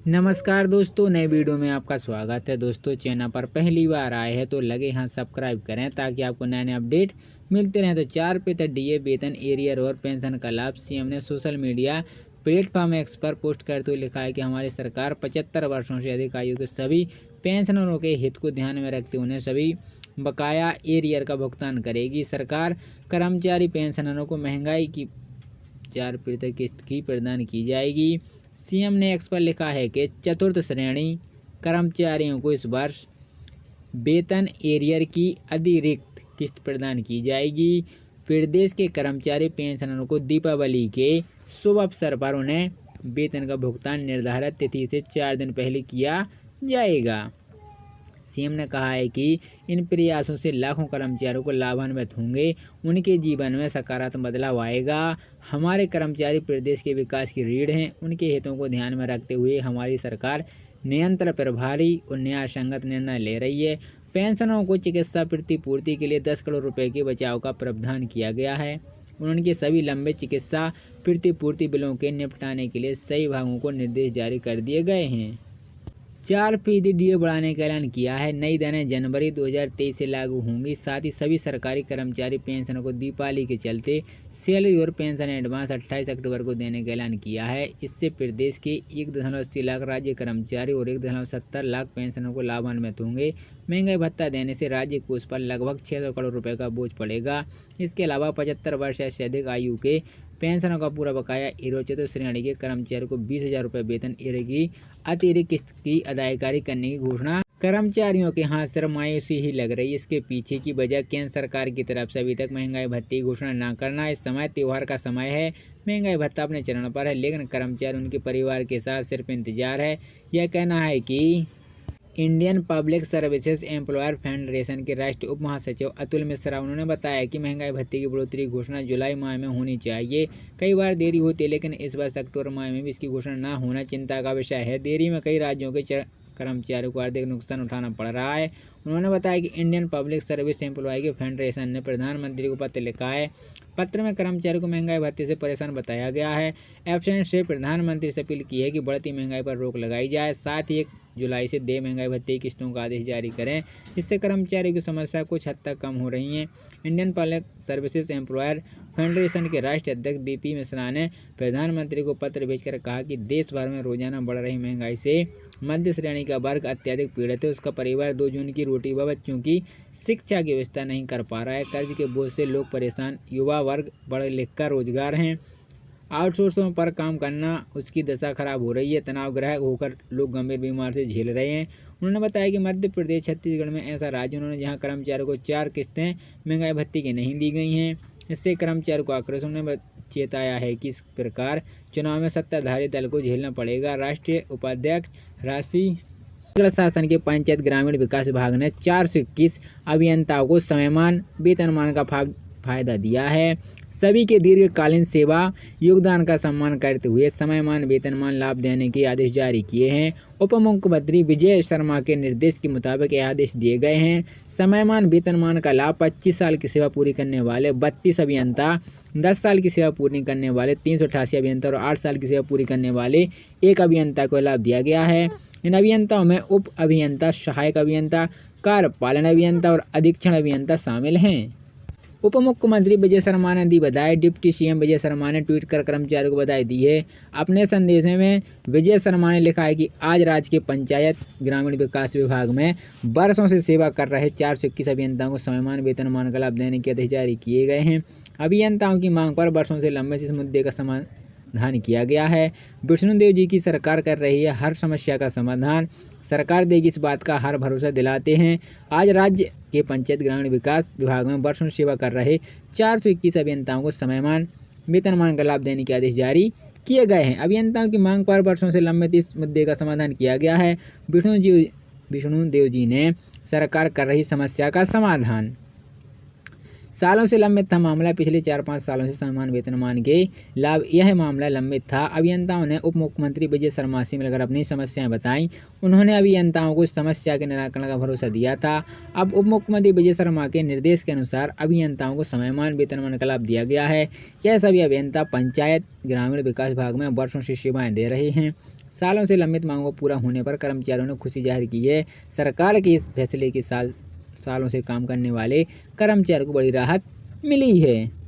नमस्कार दोस्तों, नए वीडियो में आपका स्वागत है। दोस्तों, चैनल पर पहली बार आए हैं तो लगे हाथ सब्सक्राइब करें ताकि आपको नए नए अपडेट मिलते रहें। तो 4% डीए वेतन, एरियर और पेंशन का लाभ सीएम ने सोशल मीडिया प्लेटफॉर्म एक्स पर पोस्ट करते हुए लिखा है कि हमारी सरकार 75 वर्षों से अधिक आयु के सभी पेंशनरों के हित को ध्यान में रखते हुए उन्हें सभी बकाया एरियर का भुगतान करेगी। सरकार कर्मचारी पेंशनरों को महंगाई की 4% किस्त की प्रदान की जाएगी। सीएम ने एक्स पर लिखा है कि चतुर्थ श्रेणी कर्मचारियों को इस वर्ष वेतन एरियर की अतिरिक्त किस्त प्रदान की जाएगी। प्रदेश के कर्मचारी पेंशनरों को दीपावली के शुभ अवसर पर उन्हें वेतन का भुगतान निर्धारित तिथि से 4 दिन पहले किया जाएगा। सीएम ने कहा है कि इन प्रयासों से लाखों कर्मचारियों को लाभान्वित होंगे, उनके जीवन में सकारात्मक बदलाव आएगा। हमारे कर्मचारी प्रदेश के विकास की रीढ़ हैं, उनके हितों को ध्यान में रखते हुए हमारी सरकार निरंतर प्रभावी और न्यायसंगत निर्णय ले रही है। पेंशनरों को चिकित्सा प्रतिपूर्ति के लिए 10 करोड़ रुपए के बचाव का प्रावधान किया गया है। उनके सभी लंबे चिकित्सा प्रतिपूर्ति बिलों के निपटाने के लिए सही विभागों को निर्देश जारी कर दिए गए हैं। 4% डीए बढ़ाने का ऐलान किया है। नई दरें जनवरी 2023 से लागू होंगी। साथ ही सभी सरकारी कर्मचारी पेंशनों को दीपावली के चलते सैलरी और पेंशन एडवांस 28 अक्टूबर को देने का ऐलान किया है। इससे प्रदेश के 1.80 लाख राज्य कर्मचारी और 1.70 लाख पेंशनरों को लाभान्वित होंगे। महंगाई भत्ता देने से राज्य कोष पर लगभग 600 करोड़ रुपए का बोझ पड़ेगा। इसके अलावा 75 वर्ष से अधिक आयु के पेंशनों का पूरा बकाया एरियर चतुर्थ श्रेणी के कर्मचारियों को 20,000 रुपये वेतन एरियर की अतिरिक्त किस्त की अदायगी करने की घोषणा कर्मचारियों के हाथ से मायूसी ही लग रही है। इसके पीछे की वजह केंद्र सरकार की तरफ से अभी तक महंगाई भत्ते की घोषणा न करना। इस समय त्योहार का समय है, महंगाई भत्ता अपने चरण पर है, लेकिन कर्मचारी उनके परिवार के साथ सिर्फ इंतजार है। यह कहना है कि Indian public services employer federation के राष्ट्रीय उप महासचिव अतुल मिश्रा, उन्होंने बताया कि महंगाई भत्ते की बढ़ोतरी की घोषणा जुलाई माह में होनी चाहिए। कई बार देरी होती है, लेकिन इस वर्ष अक्टूबर माह में भी इसकी घोषणा न होना चिंता का विषय है। देरी में कई राज्यों के कर्मचारियों को आर्थिक नुकसान उठाना पड़ रहा है। उन्होंने बताया कि इंडियन पब्लिक सर्विस एम्प्लॉय के फेडरेशन ने प्रधानमंत्री को पत्र लिखा है। पत्र में कर्मचारियों को महंगाई भत्ते से परेशान बताया गया है। एब्सेंट से प्रधानमंत्री से अपील की है कि बढ़ती महंगाई पर रोक लगाई जाए। साथ ही 1 जुलाई से देय महंगाई भत्ते की किस्तों का आदेश जारी करें, जिससे कर्मचारियों की समस्या कुछ हद तक कम हो रही है। Indian public services employer federation के राष्ट्रीय अध्यक्ष बीपी मिश्रा ने प्रधानमंत्री को पत्र भेजकर कहा कि देश भर में रोजाना बढ़ रही महंगाई से मध्य श्रेणी का वर्ग अत्यधिक पीड़ित है। उसका परिवार 2 जून की रोटी व बच्चों की शिक्षा की व्यवस्था नहीं कर पा रहा है। कर्ज के बोझ से लोग परेशान, युवा वर्ग पढ़ लिख कर रोजगार हैं, आउटसोर्सिंग पर काम करना उसकी दशा खराब हो रही है। तनावग्रस्त होकर लोग गंभीर बीमार से झेल रहे हैं। उन्होंने बताया कि मध्य प्रदेश छत्तीसगढ़ में ऐसा राज्य उन्होंने जहां कर्मचारियों को 4 किस्तें महंगाई भत्ते की नहीं दी गई हैं। इससे कर्मचारियों को आक्रोश। उन्होंने चेताया है कि इस प्रकार चुनाव में सत्ताधारी दल को झेलना पड़ेगा। राष्ट्रीय उपाध्यक्ष राशि शासन के पंचायत ग्रामीण विकास विभाग ने 421 अभियंताओं को समयमान वेतनमान का फायदा दिया है। सभी के दीर्घकालीन सेवा योगदान का सम्मान करते हुए समयमान वेतनमान लाभ देने के आदेश जारी किए हैं। उप मुख्यमंत्री विजय शर्मा के निर्देश के मुताबिक ये आदेश दिए गए हैं। समयमान वेतनमान का लाभ 25 साल की सेवा पूरी करने वाले 32 अभियंता, 10 साल की सेवा पूरी करने वाले 388 अभियंता और 8 साल की सेवा पूरी करने वाले 1 अभियंता को लाभ दिया गया है। इन अभियंताओं में उप अभियंता, सहायक अभियंता, कार्यपालन अभियंता और अधीक्षण अभियंता शामिल हैं। उप मुख्यमंत्री विजय शर्मा ने दी बधाई। डिप्टी सीएम विजय शर्मा ने ट्वीट कर कर्मचारियों को बधाई दी है। अपने संदेश में विजय शर्मा ने लिखा है कि आज राज्य के पंचायत ग्रामीण विकास विभाग में वर्षों से सेवा कर रहे 421 अभियंताओं को समयमान वेतनमान का लाभ देने के आदेश जारी किए गए हैं। अभियंताओं की मांग पर वर्षों से लंबे से इस मुद्दे का समाधान किया गया है। विष्णुदेव जी की सरकार कर रही है हर समस्या का समाधान, सरकार देगी, इस बात का हर भरोसा दिलाते हैं। आज राज्य के पंचायत ग्रामीण विकास विभाग में वर्षों सेवा कर रहे 421 अभियंताओं को समयमान वेतनमान का लाभ देने के आदेश जारी किए गए हैं। अभियंताओं की मांग पर वर्षों से लंबित इस मुद्दे का समाधान किया गया है। विष्णुदेव जी ने सरकार कर रही समस्या का समाधान। सालों से लंबित था मामला। पिछले 4-5 सालों से समान वेतनमान के लाभ यह मामला लंबित था। अभियंताओं ने उप मुख्यमंत्री विजय शर्मा से मिलकर अपनी समस्याएं बताईं। उन्होंने अभियंताओं को इस समस्या के निराकरण का भरोसा दिया था। अब उप मुख्यमंत्री विजय शर्मा के निर्देश के अनुसार अभियंताओं को समयमान वेतनमान का लाभ दिया गया है। यह सभी अभियंता पंचायत ग्रामीण विकास विभाग में वर्षों से सेवाएं दे रहे हैं। सालों से लंबित मांगों पूरा होने पर कर्मचारियों ने खुशी जाहिर की है। सरकार के इस फैसले के सालों से काम करने वाले कर्मचारियों को बड़ी राहत मिली है।